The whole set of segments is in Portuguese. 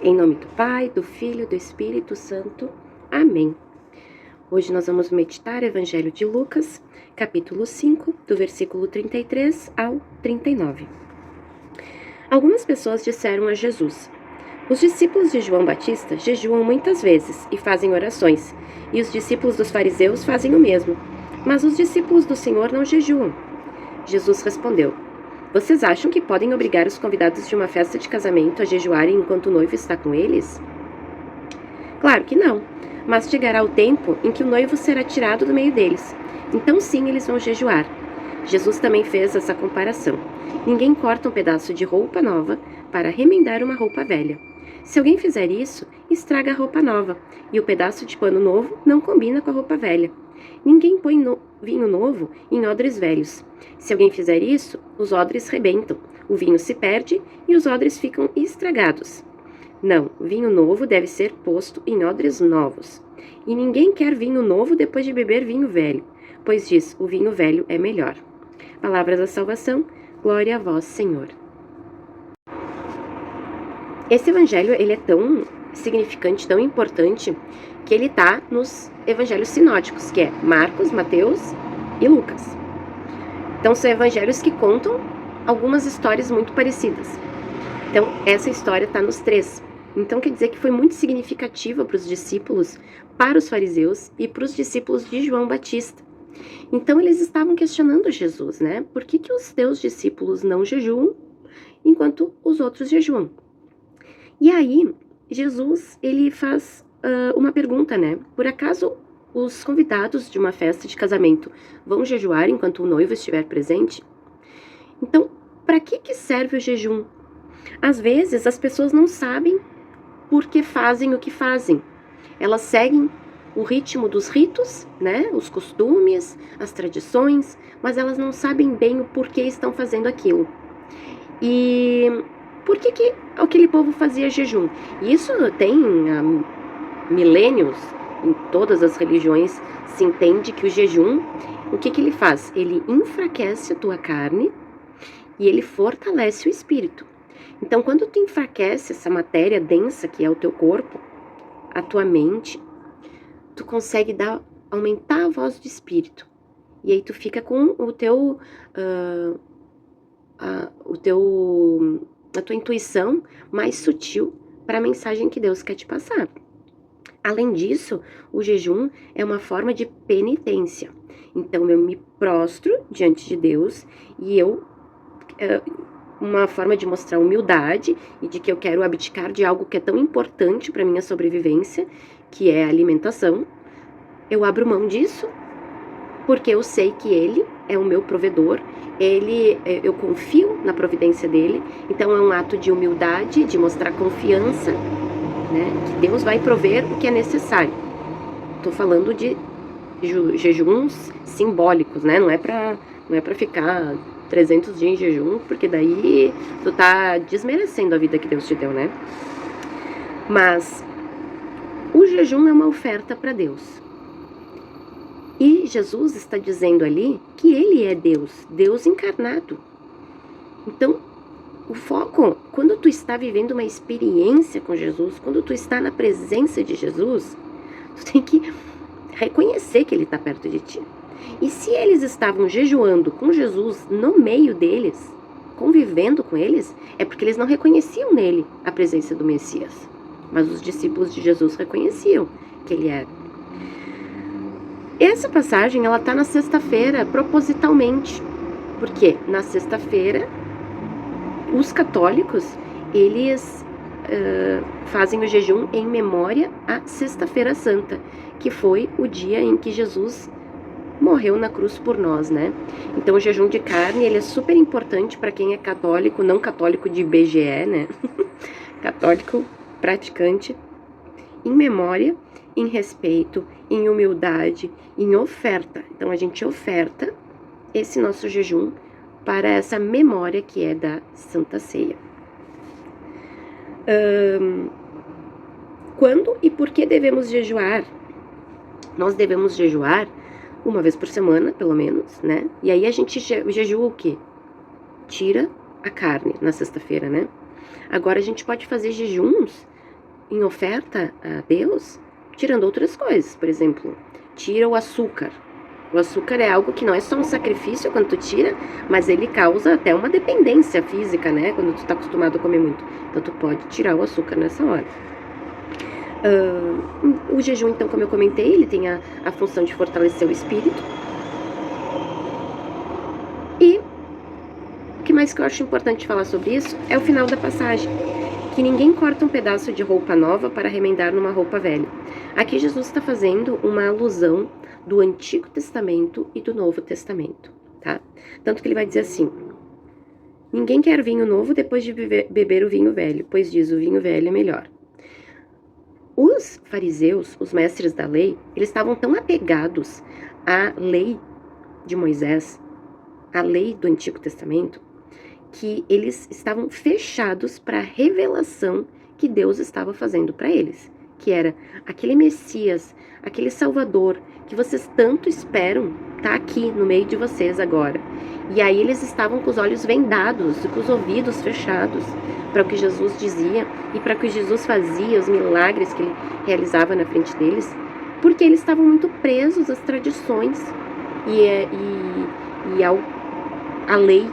Em nome do Pai, do Filho e do Espírito Santo. Amém. Hoje nós vamos meditar o Evangelho de Lucas, capítulo 5, do versículo 33 ao 39. Algumas pessoas disseram a Jesus: os discípulos de João Batista jejuam muitas vezes e fazem orações, e os discípulos dos fariseus fazem o mesmo, mas os discípulos do Senhor não jejuam. Jesus respondeu: vocês acham que podem obrigar os convidados de uma festa de casamento a jejuarem enquanto o noivo está com eles? Claro que não, mas chegará o tempo em que o noivo será tirado do meio deles. Então sim, eles vão jejuar. Jesus também fez essa comparação. Ninguém corta um pedaço de roupa nova para remendar uma roupa velha. Se alguém fizer isso, estraga a roupa nova, e o pedaço de pano novo não combina com a roupa velha. Ninguém põe vinho novo em odres velhos. Se alguém fizer isso, os odres rebentam, o vinho se perde e os odres ficam estragados. Não, vinho novo deve ser posto em odres novos. E ninguém quer vinho novo depois de beber vinho velho, pois diz, o vinho velho é melhor. Palavras da salvação, glória a vós, Senhor. Esse evangelho, ele é tão significante, tão importante, que ele está nos evangelhos sinóticos, que é Marcos, Mateus e Lucas. Então, são evangelhos que contam algumas histórias muito parecidas. Então, essa história está nos três. Então, quer dizer que foi muito significativa para os discípulos, para os fariseus e para os discípulos de João Batista. Então, eles estavam questionando Jesus, né? Por que os teus discípulos não jejuam, enquanto os outros jejuam? E aí, Jesus, ele faz uma pergunta, né? Por acaso os convidados de uma festa de casamento vão jejuar enquanto o noivo estiver presente? Então, para que serve o jejum? Às vezes, as pessoas não sabem por que fazem o que fazem. Elas seguem o ritmo dos ritos, né? Os costumes, as tradições, mas elas não sabem bem o porquê estão fazendo aquilo. E por que aquele povo fazia jejum? Isso tem milênios, em todas as religiões se entende que o jejum, o que ele faz? Ele enfraquece a tua carne e ele fortalece o espírito. Então, quando tu enfraquece essa matéria densa que é o teu corpo, a tua mente, tu consegue aumentar a voz do espírito. E aí tu fica com a tua intuição mais sutil para a mensagem que Deus quer te passar. Além disso, o jejum é uma forma de penitência. Então, eu me prostro diante de Deus e uma forma de mostrar humildade e de que eu quero abdicar de algo que é tão importante para minha sobrevivência, que é a alimentação. Eu abro mão disso porque eu sei que Ele é o meu provedor, eu confio na providência dele, então é um ato de humildade, de mostrar confiança, né, que Deus vai prover o que é necessário. Estou falando de jejuns simbólicos, né, não é para ficar 300 dias em jejum, porque daí tu tá desmerecendo a vida que Deus te deu, né? Mas o jejum é uma oferta para Deus. E Jesus está dizendo ali que Ele é Deus, Deus encarnado. Então, o foco, quando tu está vivendo uma experiência com Jesus, quando tu está na presença de Jesus, tu tem que reconhecer que Ele está perto de ti. E se eles estavam jejuando com Jesus no meio deles, convivendo com eles, é porque eles não reconheciam nele a presença do Messias. Mas os discípulos de Jesus reconheciam que Ele era. Essa passagem, ela está na sexta-feira, propositalmente. Porque na sexta-feira, os católicos, eles fazem o jejum em memória à Sexta-feira Santa, que foi o dia em que Jesus morreu na cruz por nós, né? Então, o jejum de carne, ele é super importante para quem é católico, não católico de IBGE, né? Católico praticante, em memória, em respeito, em humildade, em oferta. Então, a gente oferta esse nosso jejum para essa memória que é da Santa Ceia. Quando e por que devemos jejuar? Nós devemos jejuar uma vez por semana, pelo menos, né? E aí a gente jejua o quê? Tira a carne na sexta-feira, né? Agora a gente pode fazer jejuns em oferta a Deus, tirando outras coisas. Por exemplo, tira o açúcar. O açúcar é algo que não é só um sacrifício quando tu tira, mas ele causa até uma dependência física, né? Quando tu tá acostumado a comer muito. Então tu pode tirar o açúcar nessa hora. O jejum, então, como eu comentei, ele tem a função de fortalecer o espírito. E o que mais que eu acho importante falar sobre isso é o final da passagem. Que ninguém corta um pedaço de roupa nova para remendar numa roupa velha. Aqui Jesus está fazendo uma alusão do Antigo Testamento e do Novo Testamento, tá? Tanto que ele vai dizer assim: ninguém quer vinho novo depois de beber o vinho velho, pois diz o vinho velho é melhor. Os fariseus, os mestres da lei, eles estavam tão apegados à lei de Moisés, à lei do Antigo Testamento, que eles estavam fechados para a revelação que Deus estava fazendo para eles, que era aquele Messias, aquele Salvador que vocês tanto esperam, tá aqui no meio de vocês agora. E aí eles estavam com os olhos vendados e com os ouvidos fechados para o que Jesus dizia e para o que Jesus fazia, os milagres que ele realizava na frente deles, porque eles estavam muito presos às tradições e à lei.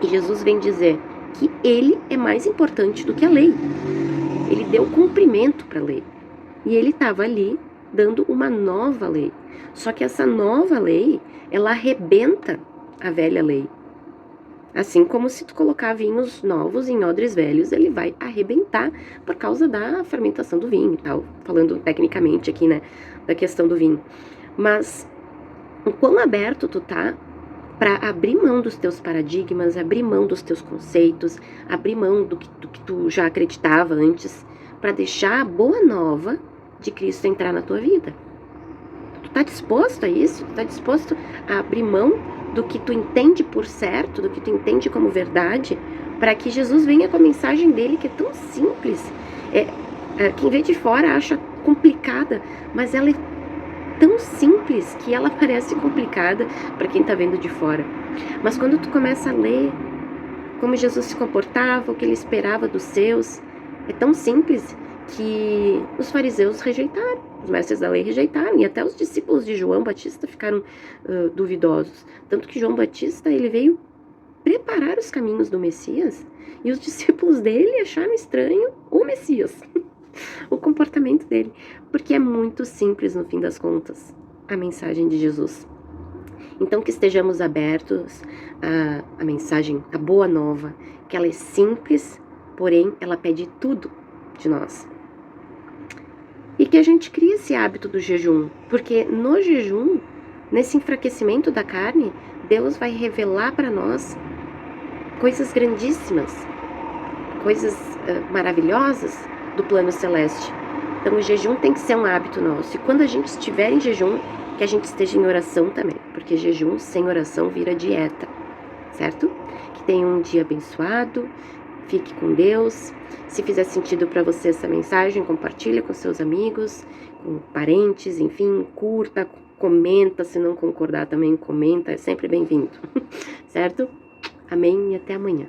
E Jesus vem dizer que ele é mais importante do que a lei. Ele deu cumprimento para a lei. E ele estava ali dando uma nova lei. Só que essa nova lei, ela arrebenta a velha lei. Assim como se tu colocar vinhos novos em odres velhos, ele vai arrebentar por causa da fermentação do vinho e tal. Falando tecnicamente aqui, né, da questão do vinho. Mas o quão aberto tu tá para abrir mão dos teus paradigmas, abrir mão dos teus conceitos, abrir mão do que tu já acreditava antes, para deixar a boa nova de Cristo entrar na tua vida. Tu tá disposto a isso? Tu tá disposto a abrir mão do que tu entende por certo, do que tu entende como verdade, para que Jesus venha com a mensagem dele, que é tão simples. Quem vê de fora acha complicada, mas ela é tão simples que ela parece complicada para quem tá vendo de fora. Mas quando tu começa a ler como Jesus se comportava, o que ele esperava dos seus, é tão simples que os fariseus rejeitaram, os mestres da lei rejeitaram, e até os discípulos de João Batista ficaram duvidosos. Tanto que João Batista, ele veio preparar os caminhos do Messias, e os discípulos dele acharam estranho o Messias, o comportamento dele, porque é muito simples no fim das contas, a mensagem de Jesus. Então que estejamos abertos à mensagem, à boa nova, que ela é simples, porém ela pede tudo de nós. E que a gente crie esse hábito do jejum, porque no jejum, nesse enfraquecimento da carne, Deus vai revelar para nós coisas grandíssimas, coisas maravilhosas do plano celeste. Então o jejum tem que ser um hábito nosso. E quando a gente estiver em jejum, que a gente esteja em oração também, porque jejum sem oração vira dieta, certo? Que tenha um dia abençoado, fique com Deus. Se fizer sentido para você essa mensagem, compartilha com seus amigos, com parentes, enfim, curta, comenta. Se não concordar também, comenta, é sempre bem-vindo, certo? Amém e até amanhã.